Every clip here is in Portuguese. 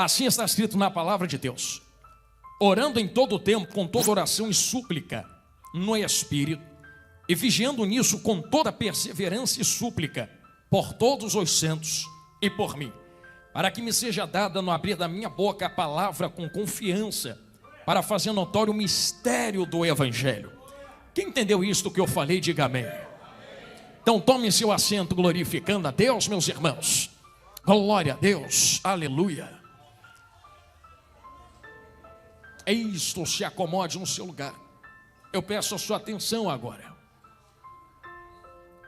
Assim está escrito na palavra de Deus: orando em todo o tempo, com toda oração e súplica, no Espírito, e vigiando nisso com toda perseverança e súplica, por todos os santos e por mim, para que me seja dada no abrir da minha boca a palavra com confiança, para fazer notório o mistério do Evangelho. Quem entendeu isto que eu falei, diga amém. Então tome seu assento glorificando a Deus, meus irmãos. Glória a Deus, aleluia. É isto, se acomode no seu lugar. Eu peço a sua atenção agora.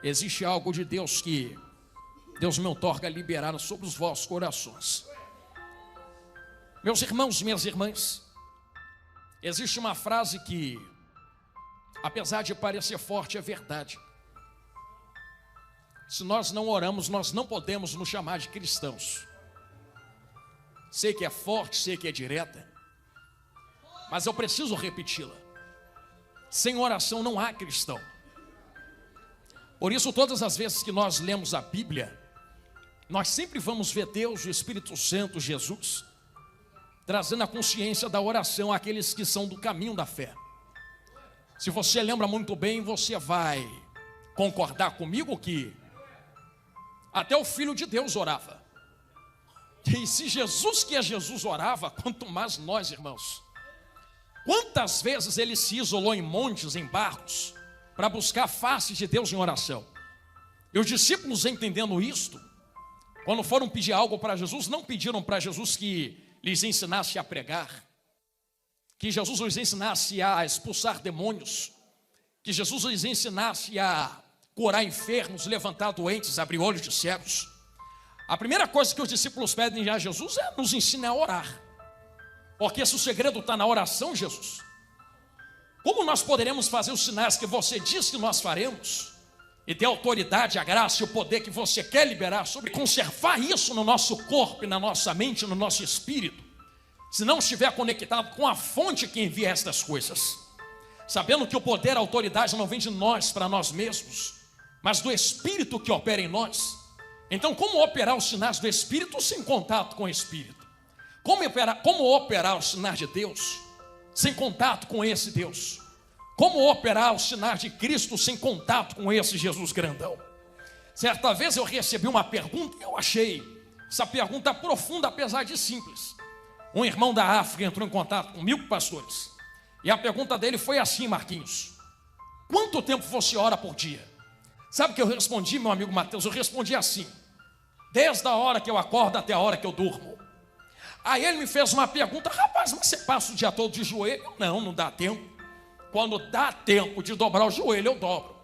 Existe algo de Deus que Deus me outorga liberar sobre os vossos corações. Meus irmãos, minhas irmãs, existe uma frase que, apesar de parecer forte, é verdade. Se nós não oramos, nós não podemos nos chamar de cristãos. Sei que é forte, sei que é direta, mas eu preciso repeti-la. Sem oração não há cristão. Por isso, todas as vezes que nós lemos a Bíblia, nós sempre vamos ver Deus, o Espírito Santo, Jesus, trazendo a consciência da oração àqueles que são do caminho da fé. Se você lembra muito bem, você vai concordar comigo que até o Filho de Deus orava. E se Jesus, que é Jesus, orava, quanto mais nós, irmãos. Quantas vezes ele se isolou em montes, em barcos, para buscar a face de Deus em oração. E os discípulos, entendendo isto, quando foram pedir algo para Jesus, não pediram para Jesus que lhes ensinasse a pregar, que Jesus lhes ensinasse a expulsar demônios, que Jesus lhes ensinasse a curar enfermos, levantar doentes, abrir olhos de cegos. A primeira coisa que os discípulos pedem a Jesus é nos ensine a orar. Porque se o segredo está na oração, Jesus, como nós poderemos fazer os sinais que você diz que nós faremos, e ter a autoridade, a graça e o poder que você quer liberar sobre conservar isso no nosso corpo, e na nossa mente, no nosso espírito, se não estiver conectado com a fonte que envia estas coisas, sabendo que o poder, a autoridade não vem de nós para nós mesmos, mas do Espírito que opera em nós. Então, como operar os sinais do Espírito sem contato com o Espírito? Como operar os sinais de Deus sem contato com esse Deus? Como operar os sinais de Cristo sem contato com esse Jesus grandão? Certa vez eu recebi uma pergunta e eu achei essa pergunta profunda, apesar de simples. Um irmão da África entrou em contato comigo, pastores, e a pergunta dele foi assim: Marquinhos, quanto tempo você ora por dia? Sabe o que eu respondi, meu amigo Mateus? Eu respondi assim: desde a hora que eu acordo até a hora que eu durmo. Aí ele me fez uma pergunta: rapaz, mas você passa o dia todo de joelho? Não dá tempo. Quando dá tempo de dobrar o joelho, eu dobro.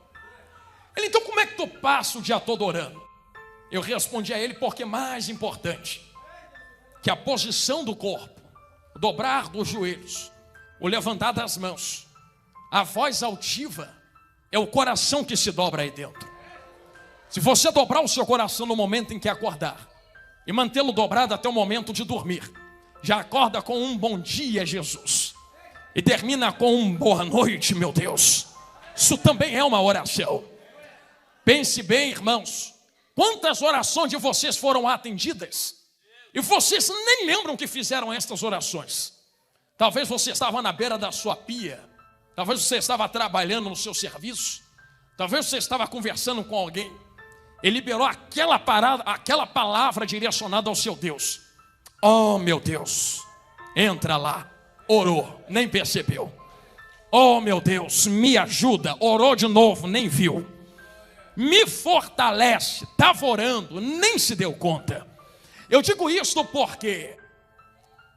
Ele: então como é que tu passa o dia todo orando? Eu respondi a ele: porque mais importante que a posição do corpo, o dobrar dos joelhos, o levantar das mãos, a voz altiva, é o coração que se dobra aí dentro. Se você dobrar o seu coração no momento em que acordar e mantê-lo dobrado até o momento de dormir, já acorda com um bom dia, Jesus, e termina com um boa noite, meu Deus. Isso também é uma oração. Pense bem, irmãos, quantas orações de vocês foram atendidas e vocês nem lembram que fizeram estas orações. Talvez você estava na beira da sua pia, talvez você estava trabalhando no seu serviço, talvez você estava conversando com alguém e liberou aquela palavra direcionada ao seu Deus. Oh, meu Deus, entra lá, orou, nem percebeu. Oh, meu Deus, me ajuda, orou de novo, nem viu. Me fortalece, estava orando, nem se deu conta. Eu digo isso porque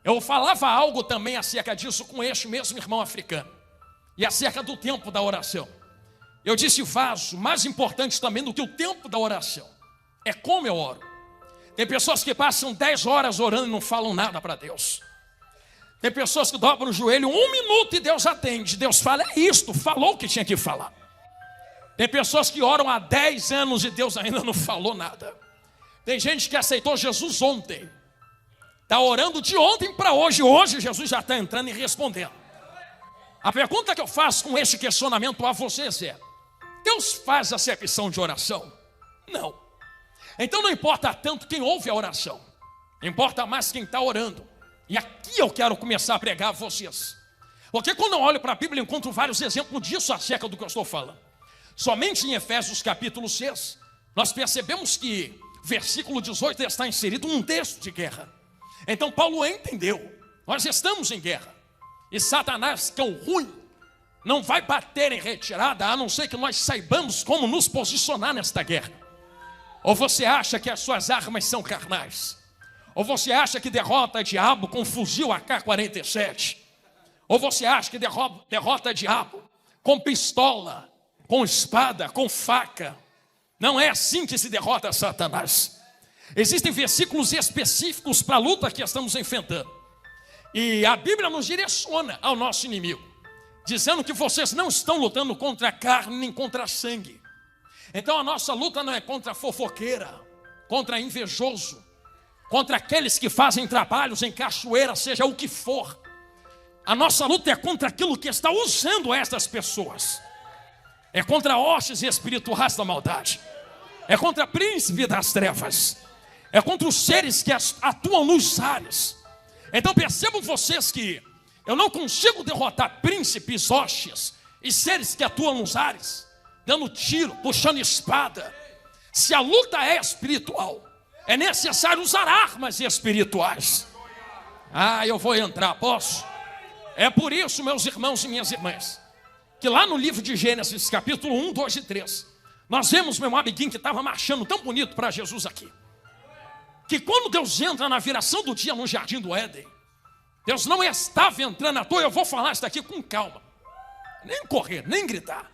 eu falava algo também acerca disso com este mesmo irmão africano, e acerca do tempo da oração. Eu disse: vaso, mais importante também do que o tempo da oração é como eu oro. Tem pessoas que passam 10 horas orando e não falam nada para Deus. Tem pessoas que dobram o joelho 1 minuto e Deus atende. Deus fala: é isto, falou o que tinha que falar. Tem pessoas que oram há 10 anos e Deus ainda não falou nada. Tem gente que aceitou Jesus ontem, está orando de ontem para hoje. Hoje Jesus já está entrando e respondendo. A pergunta que eu faço com este questionamento a vocês é: Deus faz acepção de oração? Não. Então não importa tanto quem ouve a oração, Importa mais quem está orando. E aqui eu quero começar a pregar a vocês. Porque quando eu olho para a Bíblia, eu encontro vários exemplos disso acerca do que eu estou falando. Somente em Efésios capítulo 6, nós percebemos que versículo 18 está inserido num texto de guerra. Então Paulo entendeu, nós estamos em guerra. E Satanás, que é o ruim, não vai bater em retirada, a não ser que nós saibamos como nos posicionar nesta guerra. Ou você acha que as suas armas são carnais? Ou você acha que derrota diabo com fuzil AK-47? Ou você acha que derrota diabo com pistola, com espada, com faca? Não é assim que se derrota Satanás. Existem versículos específicos para a luta que estamos enfrentando. E a Bíblia nos direciona ao nosso inimigo, dizendo que vocês não estão lutando contra a carne nem contra sangue. Então a nossa luta não é contra a fofoqueira, contra invejoso, contra aqueles que fazem trabalhos em cachoeira, seja o que for. A nossa luta é contra aquilo que está usando estas pessoas. É contra hostes espirituais da maldade. É contra príncipe das trevas. É contra os seres que atuam nos ares. Então percebam vocês que eu não consigo derrotar príncipes, hostes e seres que atuam nos ares, dando tiro, puxando espada. Se a luta é espiritual, é necessário usar armas espirituais. Eu vou entrar, posso? É por isso, meus irmãos e minhas irmãs, que lá no livro de Gênesis, capítulo 1, 2 e 3, nós vemos meu amiguinho que estava marchando tão bonito para Jesus aqui, que quando Deus entra na viração do dia no jardim do Éden, Deus não estava entrando à toa. Eu vou falar isso daqui com calma, nem correr, nem gritar.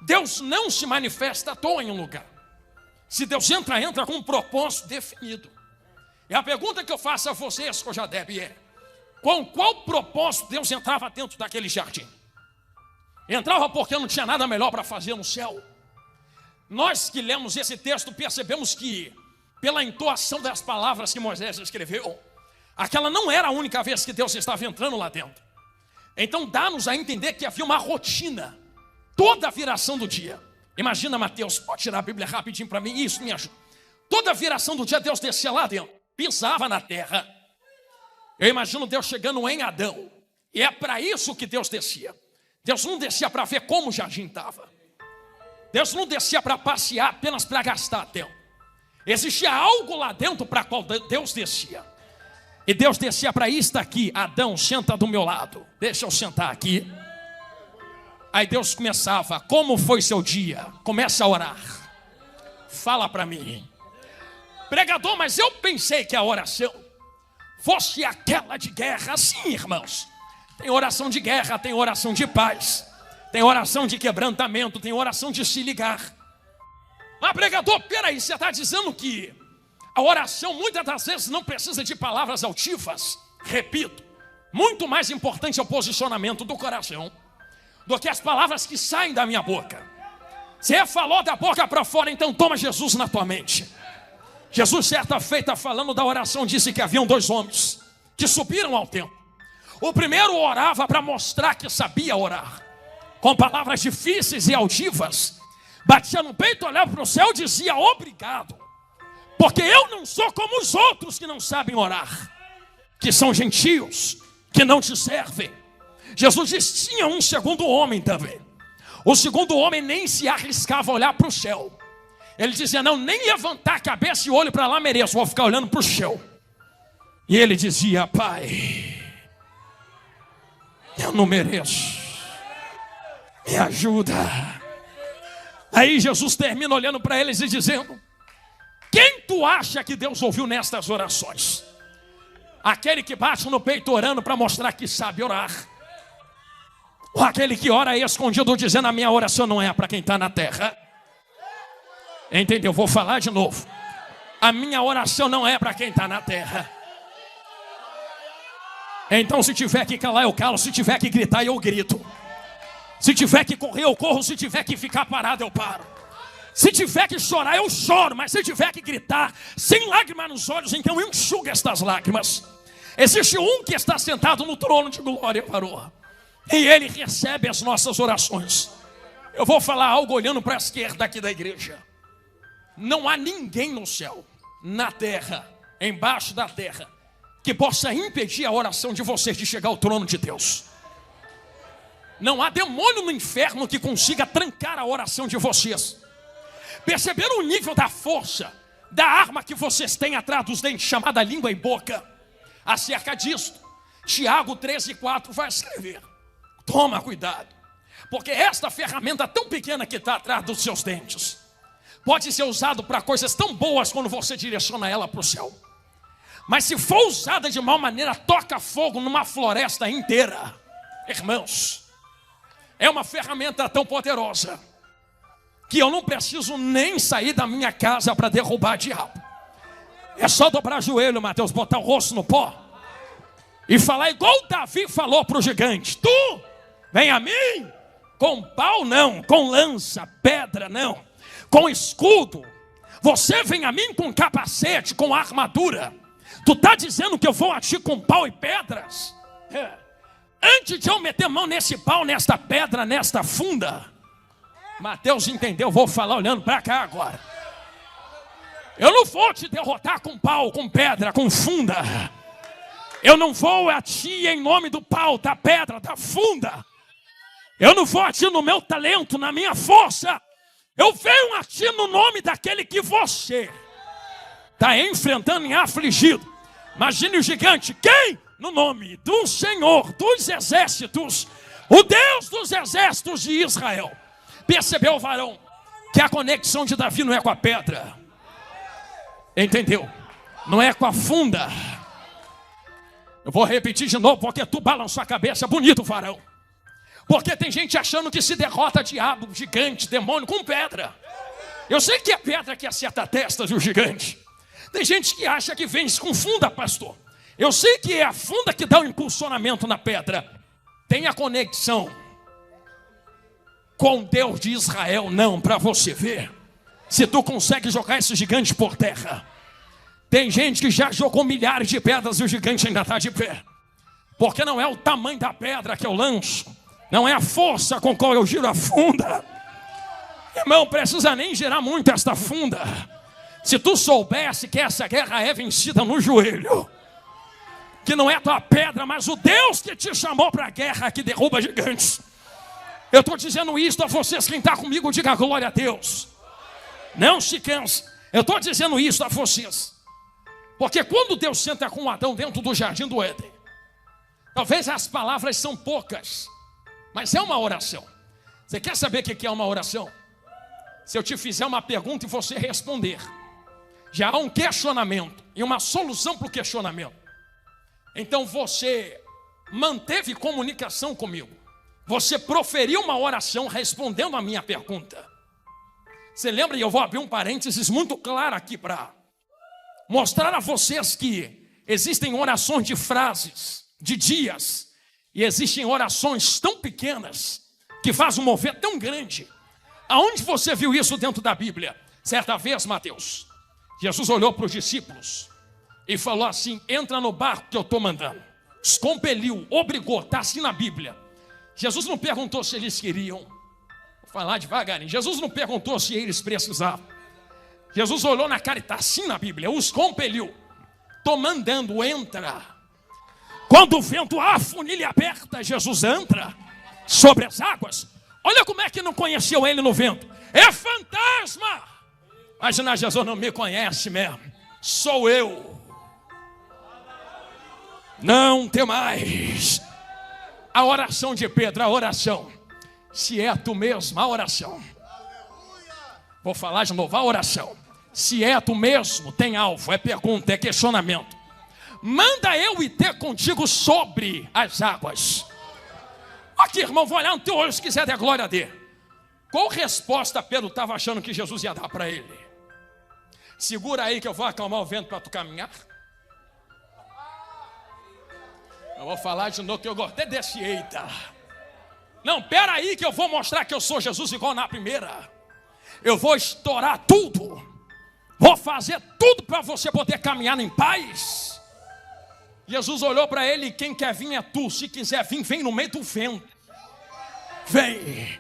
Deus não se manifesta à toa em um lugar. Se Deus entra, entra com um propósito definido. E a pergunta que eu faço a vocês, Cojadeb, é: com qual propósito Deus entrava dentro daquele jardim? Entrava porque não tinha nada melhor para fazer no céu? Nós que lemos esse texto percebemos que, pela entoação das palavras que Moisés escreveu, aquela não era a única vez que Deus estava entrando lá dentro. Então dá-nos a entender que havia uma rotina, toda a viração do dia. Imagina, Mateus, pode tirar a Bíblia rapidinho para mim, isso me ajuda. Toda a viração do dia Deus descia lá dentro, pisava na terra. Eu imagino Deus chegando em Adão, e é para isso que Deus descia. Deus não descia para ver como o jardim estava. Deus não descia para passear apenas para gastar tempo. Existia algo lá dentro para qual Deus descia. E Deus descia para isto aqui: Adão, senta do meu lado, deixa eu sentar aqui. Aí Deus começava: como foi seu dia? Começa a orar. Fala para mim. Pregador, mas eu pensei que a oração fosse aquela de guerra. Sim, irmãos, tem oração de guerra, tem oração de paz, tem oração de quebrantamento, tem oração de se ligar. Mas pregador, peraí, você está dizendo que a oração muitas das vezes não precisa de palavras altivas? Repito, muito mais importante é o posicionamento do coração do que as palavras que saem da minha boca. Você falou da boca para fora, então toma Jesus na tua mente. Jesus, certa feita, falando da oração, disse que haviam 2 homens que subiram ao templo. O primeiro orava para mostrar que sabia orar, com palavras difíceis e altivas. Batia no peito, olhava para o céu e dizia: obrigado, porque eu não sou como os outros que não sabem orar, que são gentios, que não te servem. Jesus disse: tinha um segundo homem também. O segundo homem nem se arriscava a olhar para o céu. Ele dizia: não, nem levantar a cabeça e olho para lá mereço, vou ficar olhando para o céu. E ele dizia: Pai, eu não mereço, me ajuda. Aí Jesus termina olhando para eles e dizendo: quem tu acha que Deus ouviu nestas orações? Aquele que bate no peito orando para mostrar que sabe orar, ou aquele que ora escondido dizendo: a minha oração não é para quem está na terra? Entendeu? Vou falar de novo. A minha oração não é para quem está na terra. Então, se tiver que calar, eu calo. Se tiver que gritar, eu grito. Se tiver que correr, eu corro. Se tiver que ficar parado, eu paro. Se tiver que chorar, eu choro. Mas se tiver que gritar, sem lágrimas nos olhos, então eu enxugo estas lágrimas. Existe um que está sentado no trono de glória, varô, e ele recebe as nossas orações. Eu vou falar algo olhando para a esquerda aqui da igreja. Não há ninguém no céu, na terra, embaixo da terra que possa impedir a oração de vocês de chegar ao trono de Deus. Não há demônio no inferno que consiga trancar a oração de vocês. Perceberam o nível da força da arma que vocês têm atrás dos dentes, chamada língua e boca? Acerca disso, Tiago 13,4 vai escrever: toma cuidado, porque esta ferramenta tão pequena que está atrás dos seus dentes pode ser usado para coisas tão boas quando você direciona ela para o céu. Mas se for usada de mal maneira, toca fogo numa floresta inteira. Irmãos, é uma ferramenta tão poderosa que eu não preciso nem sair da minha casa para derrubar o diabo. É só dobrar o joelho, Mateus, botar o rosto no pó e falar igual Davi falou para o gigante: tu vem a mim com pau não, com lança, pedra não, com escudo. Você vem a mim com capacete, com armadura. Tu está dizendo que eu vou a ti com pau e pedras? Antes de eu meter mão nesse pau, nesta pedra, nesta funda, Mateus entendeu, vou falar olhando para cá agora. Eu não vou te derrotar com pau, com pedra, com funda. Eu não vou a ti em nome do pau, da pedra, da funda. Eu não vou a ti no meu talento, na minha força. Eu venho a ti no nome daquele que você está enfrentando e afligido. Imagine o gigante. Quem? No nome do Senhor dos exércitos, o Deus dos exércitos de Israel. Percebeu, varão, que a conexão de Davi não é com a pedra? Entendeu? Não é com a funda. Eu vou repetir de novo, porque tu balançou a cabeça. Bonito, varão. Porque tem gente achando que se derrota diabo, gigante, demônio com pedra. Eu sei que é pedra que acerta a testa do gigante. Tem gente que acha que vence com funda, pastor. Eu sei que é a funda que dá o impulsionamento na pedra. Tem a conexão com Deus de Israel, não, para você ver se tu consegue jogar esse gigante por terra. Tem gente que já jogou milhares de pedras e o gigante ainda está de pé. Porque não é o tamanho da pedra que eu lanço, não é a força com qual eu giro a funda. Irmão, precisa nem girar muito esta funda. Se tu soubesse que essa guerra é vencida no joelho, que não é a tua pedra, mas o Deus que te chamou para a guerra que derruba gigantes. Eu estou dizendo isso a vocês, quem está comigo, diga glória a Deus. Não se canse. Eu estou dizendo isso a vocês, porque quando Deus senta com Adão dentro do jardim do Éden, talvez as palavras são poucas, mas é uma oração. Você quer saber o que é uma oração? Se eu te fizer uma pergunta e você responder, já há um questionamento e uma solução para o questionamento. Então você manteve comunicação comigo. Você proferiu uma oração respondendo a minha pergunta. Você lembra? E eu vou abrir um parênteses muito claro aqui para mostrar a vocês que existem orações de frases, de dias, e existem orações tão pequenas que fazem um mover tão grande. Aonde você viu isso dentro da Bíblia? Certa vez, Mateus, Jesus olhou para os discípulos e falou assim: entra no barco que eu estou mandando. Os compeliu, obrigou, está assim na Bíblia. Jesus não perguntou se eles queriam. Vou falar devagarinho. Jesus não perguntou se eles precisavam. Jesus olhou na cara e está assim na Bíblia. Os compeliu. Estou mandando, entra. Quando o vento afunilha aberta, Jesus entra sobre as águas. Olha como é que não conheceu ele no vento. É fantasma. Imagina, Jesus não me conhece mesmo. Sou eu. Não tem mais. A oração de Pedro, a oração. Se é tu mesmo, a oração. Vou falar de novo, a oração. Se é tu mesmo, tem alvo, é pergunta, é questionamento. Manda eu ir ter contigo sobre as águas. Aqui, irmão, vou olhar no teu olho se quiser dar glória a Deus. Qual resposta Pedro estava achando que Jesus ia dar para ele? Segura aí que eu vou acalmar o vento para tu caminhar. Eu vou falar de novo que eu gostei desse eita. Não, pera aí que eu vou mostrar que eu sou Jesus igual na primeira. Eu vou estourar tudo. Vou fazer tudo para você poder caminhar em paz. Jesus olhou para ele: quem quer vir é tu. Se quiser vir, vem no meio do vento. Vem.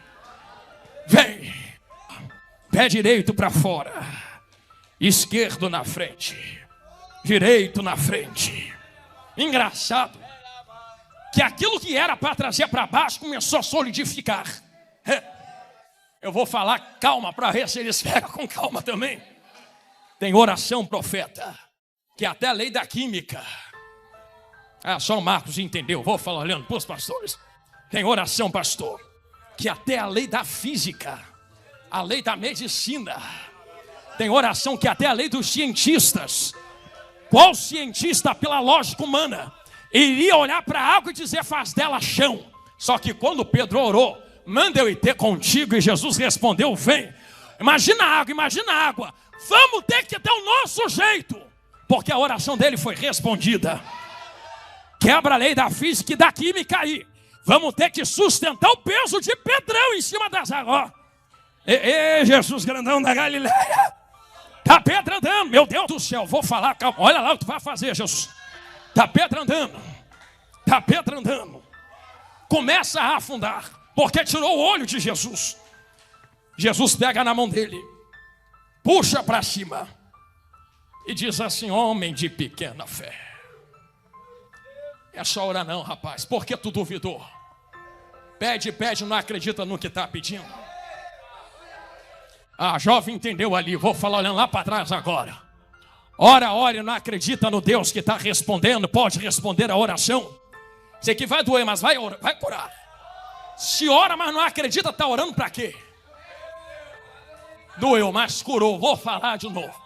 Vem. Pé direito para fora, esquerdo na frente. direito na frente. Engraçado que aquilo que era para trazer para baixo começou a solidificar. Eu vou falar calma para ver se eles pegam com calma também. Tem oração, profeta, que é até a lei da química. Só o Marcos entendeu. Vou falar olhando para os pastores. Tem oração, pastor, que é até a lei da física, a lei da medicina. Tem oração que é até a lei dos cientistas. Qual cientista, pela lógica humana, iria olhar para a água e dizer, faz dela chão? Só que quando Pedro orou, manda eu ir ter contigo, e Jesus respondeu, vem. Imagina a água. Vamos ter que dar o nosso jeito, porque a oração dele foi respondida. Quebra a lei da física e da química aí. Vamos ter que sustentar o peso de Pedrão em cima das águas. Jesus grandão da Galileia. Tá Pedro andando, meu Deus do céu. Vou falar, calma, olha lá o que tu vai fazer, Jesus. Tá Pedro andando. Começa a afundar, porque tirou o olho de Jesus. Jesus pega na mão dele, puxa para cima e diz assim, homem de pequena fé. É só orar não, rapaz, porque tu duvidou. Pede, não acredita no que está pedindo. A jovem entendeu ali, vou falar olhando lá para trás agora. Ora e não acredita no Deus que está respondendo, pode responder a oração. Sei que vai doer, mas vai curar. Se ora, mas não acredita, está orando para quê? Doeu, mas curou, vou falar de novo.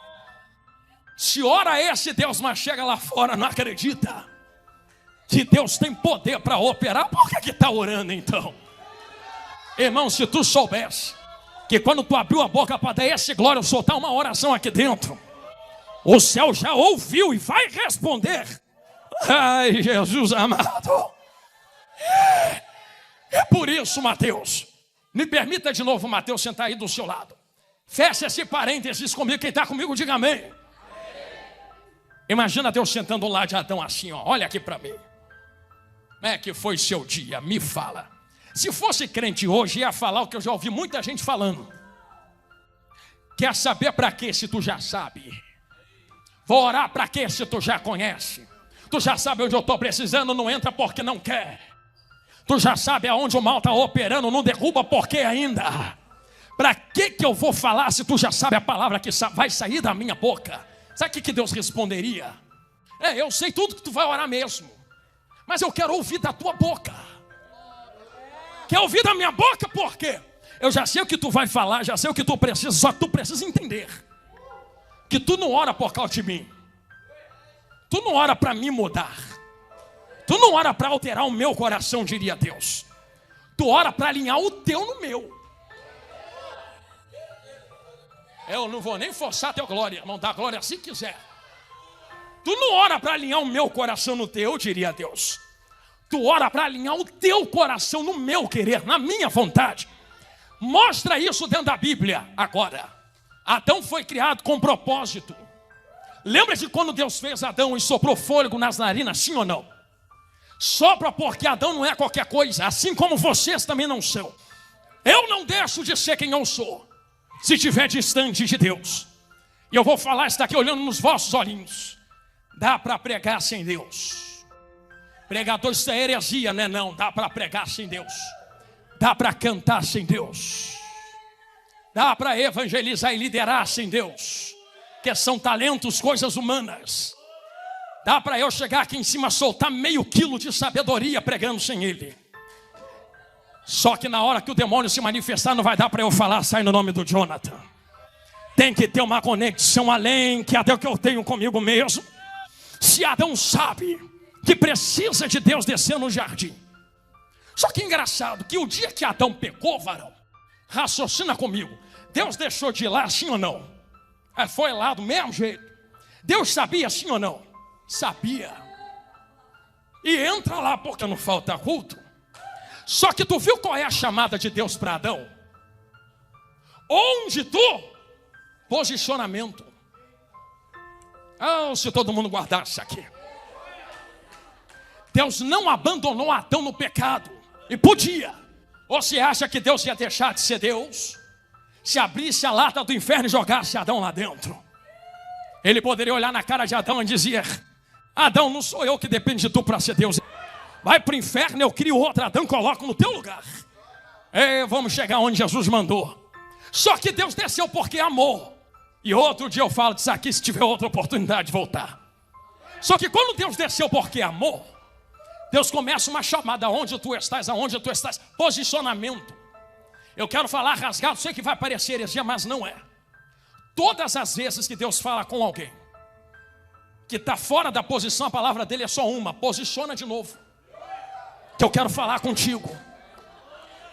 Se ora esse Deus, mas chega lá fora, não acredita que Deus tem poder para operar, por que está orando então? Irmão, se tu soubesse que quando tu abriu a boca para dar essa glória, soltar uma oração aqui dentro, o céu já ouviu e vai responder. Ai, Jesus amado. É por isso, Mateus, me permita de novo, Mateus, sentar aí do seu lado. Fecha esse parênteses comigo, quem está comigo diga amém. Imagina Deus sentando ao lado de Adão assim, ó, olha aqui para mim. Como é que foi seu dia? Me fala. Se fosse crente hoje, ia falar o que eu já ouvi muita gente falando. Quer saber para quê se tu já sabe? Vou orar para quê se tu já conhece? Tu já sabe onde eu estou precisando, não entra porque não quer. Tu já sabe aonde o mal está operando, não derruba porque ainda. Para que eu vou falar se tu já sabe a palavra que vai sair da minha boca? Sabe o que Deus responderia? Eu sei tudo que tu vai orar mesmo, mas eu quero ouvir da tua boca. Quer ouvir da minha boca por quê? Eu já sei o que tu vai falar, já sei o que tu precisa, só que tu precisa entender que tu não ora por causa de mim. Tu não ora para me mudar. Tu não ora para alterar o meu coração, diria Deus. Tu ora para alinhar o teu no meu. Eu não vou nem forçar a teu glória, irmão, dá glória se quiser. Tu não ora para alinhar o meu coração no teu, diria Deus. Tu ora para alinhar o teu coração no meu querer, na minha vontade. Mostra isso dentro da Bíblia agora. Adão foi criado com propósito. Lembra de quando Deus fez Adão e soprou fôlego nas narinas, sim ou não? Sopra porque Adão não é qualquer coisa, assim como vocês também não são. Eu não deixo de ser quem eu sou, se estiver distante de Deus. E eu vou falar isso daqui olhando nos vossos olhinhos. Dá para pregar sem Deus. Pregador, isso é heresia, né? Não, dá para pregar sem Deus. Dá para cantar sem Deus. Dá para evangelizar e liderar sem Deus, que são talentos, coisas humanas. Dá para eu chegar aqui em cima, soltar meio quilo de sabedoria pregando sem Ele. Só que na hora que o demônio se manifestar, não vai dar para eu falar, sai no nome do Jonathan. Tem que ter uma conexão além, que até o que eu tenho comigo mesmo. Se Adão sabe que precisa de Deus descer no jardim. Só que engraçado, que o dia que Adão pecou, varão, raciocina comigo, Deus deixou de ir lá, sim ou não? Foi lá do mesmo jeito. Deus sabia, sim ou não? Sabia. E entra lá porque não falta culto. Só que tu viu qual é a chamada de Deus para Adão? Onde tu? Posicionamento. Se todo mundo guardasse aqui. Deus não abandonou Adão no pecado. E podia. Ou você acha que Deus ia deixar de ser Deus se abrisse a lata do inferno e jogasse Adão lá dentro? Ele poderia olhar na cara de Adão e dizer: Adão, não sou eu que depende de tu para ser Deus. Vai para o inferno, eu crio outro Adão e coloco no teu lugar. Vamos chegar onde Jesus mandou. Só que Deus desceu porque amou. E outro dia eu falo disso aqui, se tiver outra oportunidade de voltar. Só que quando Deus desceu porque amou, Deus começa uma chamada: aonde tu estás, aonde tu estás. Posicionamento. Eu quero falar rasgado, sei que vai parecer heresia, mas não é. Todas as vezes que Deus fala com alguém que está fora da posição, a palavra dele é só uma: posiciona de novo, que eu quero falar contigo.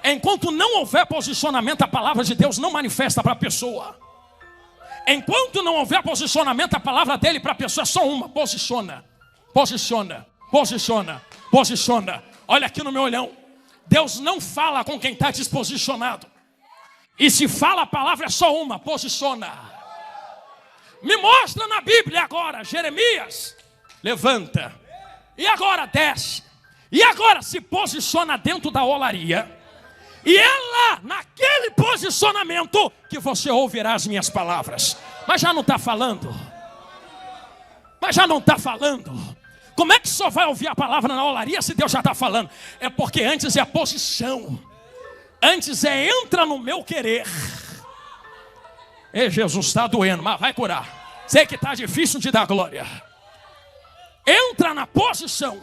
Enquanto não houver posicionamento, a palavra de Deus não manifesta para a pessoa. Enquanto não houver posicionamento, a palavra dele para a pessoa é só uma: posiciona, posiciona, posiciona, posiciona. Olha aqui no meu olhão, Deus não fala com quem está desposicionado. E se fala, a palavra é só uma: posiciona. Me mostra na Bíblia agora, Jeremias, levanta. E agora desce. E agora se posiciona dentro da olaria. E é lá, naquele posicionamento, que você ouvirá as minhas palavras. Mas já não está falando. Mas já não está falando. Como é que só vai ouvir a palavra na olaria se Deus já está falando? É porque antes é a posição. Antes é entra no meu querer. Jesus, está doendo, mas vai curar. Sei que está difícil de dar glória. Entra na posição.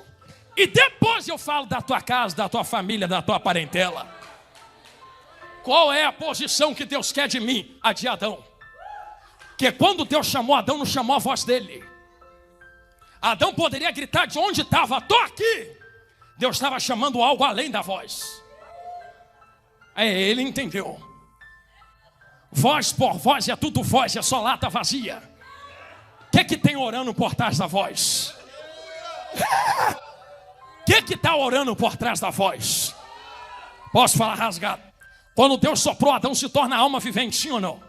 E depois eu falo da tua casa, da tua família, da tua parentela. Qual é a posição que Deus quer de mim? A de Adão. Que quando Deus chamou Adão, não chamou a voz dele. Adão poderia gritar de onde estava: estou aqui. Deus estava chamando algo além da voz. Ele entendeu. Voz por voz é tudo voz, é só lata vazia. O que tem orando por trás da voz? O que está orando por trás da voz? Posso falar rasgado? Quando Deus soprou, Adão se torna alma vivente, sim ou não?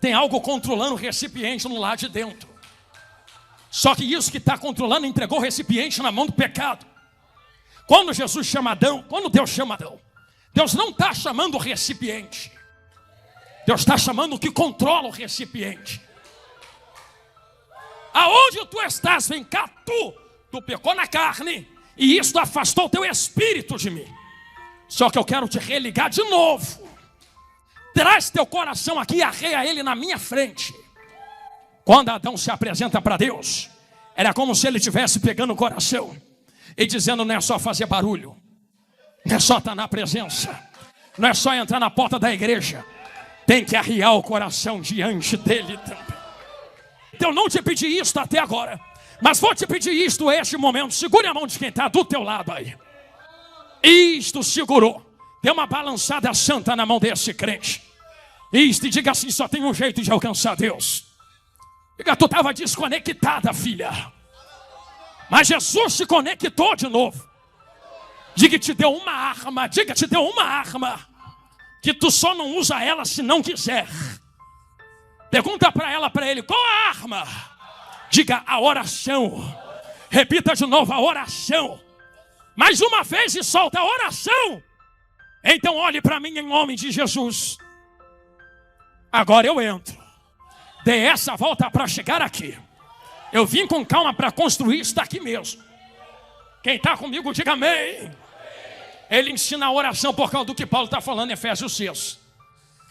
Tem algo controlando o recipiente no lado de dentro. Só que isso que está controlando entregou o recipiente na mão do pecado. Quando Jesus chama Adão, quando Deus chama Adão, Deus não está chamando o recipiente. Deus está chamando o que controla o recipiente. Aonde tu estás, vem cá, tu pecou na carne, e isso afastou o teu espírito de mim. Só que eu quero te religar de novo. Traz teu coração aqui e arreia ele na minha frente. Quando Adão se apresenta para Deus, era como se ele estivesse pegando o coração e dizendo: não é só fazer barulho, não é só estar na presença, não é só entrar na porta da igreja, tem que arriar o coração diante dele também. Eu não te pedi isto até agora, mas vou te pedir isto neste momento. Segure a mão de quem está do teu lado aí. Isto segurou. Dê uma balançada santa na mão desse crente. Isto, e diga assim: só tem um jeito de alcançar Deus. Diga: tu estava desconectada, filha, mas Jesus te conectou de novo. Diga: te deu uma arma. Diga: te deu uma arma que tu só não usa ela se não quiser. Pergunta para ela, para ele: qual a arma? Diga: a oração. Repita de novo: a oração. Mais uma vez e solta: a oração. Então olhe para mim em nome de Jesus. Agora eu entro. Dei essa volta para chegar aqui. Eu vim com calma para construir isso daqui mesmo. Quem está comigo, diga amém. Ele ensina a oração por causa do que Paulo está falando em Efésios 6.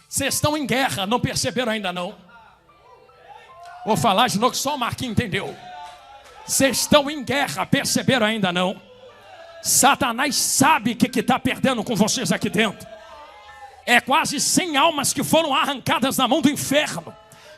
Vocês estão em guerra, não perceberam ainda não? Vou falar de novo que só o Marquinhos entendeu. Vocês estão em guerra, perceberam ainda não? Satanás sabe o que está perdendo com vocês aqui dentro. É quase 100 almas que foram arrancadas da mão do inferno.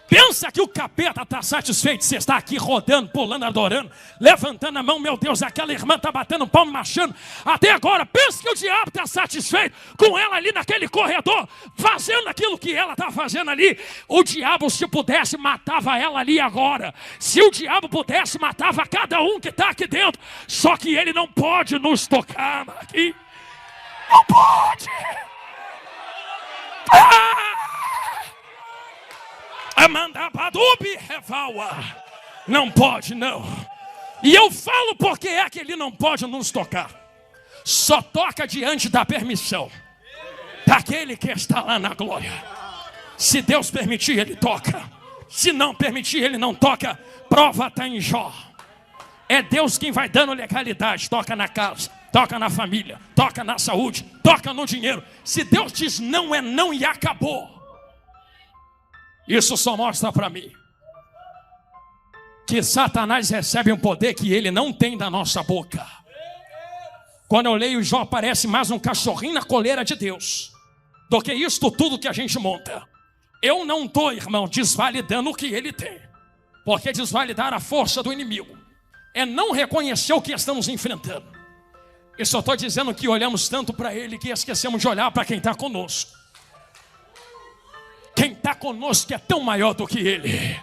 Pensa que o capeta está satisfeito de você estar aqui rodando, pulando, adorando, levantando a mão. Meu Deus, aquela irmã está batendo palmo, marchando até agora. Pensa que o diabo está satisfeito com ela ali naquele corredor, fazendo aquilo que ela está fazendo ali. O diabo, se pudesse, matava ela ali agora. Se o diabo pudesse, matava cada um que está aqui dentro. Só que ele não pode nos tocar aqui. Não pode. Não pode, não. E eu falo porque é que ele não pode nos tocar. Só toca diante da permissão daquele que está lá na glória. Se Deus permitir, ele toca. Se não permitir, ele não toca. Prova está em Jó. É Deus quem vai dando legalidade. Toca na casa, toca na família, toca na saúde, toca no dinheiro. Se Deus diz não, é não e acabou. Isso só mostra para mim que Satanás recebe um poder que ele não tem da nossa boca. Quando eu leio Jó, parece mais um cachorrinho na coleira de Deus do que isto tudo que a gente monta. Eu não estou, irmão, desvalidando o que ele tem, porque desvalidar a força do inimigo é não reconhecer o que estamos enfrentando. Eu só estou dizendo que olhamos tanto para ele que esquecemos de olhar para quem está conosco. Quem está conosco é tão maior do que ele.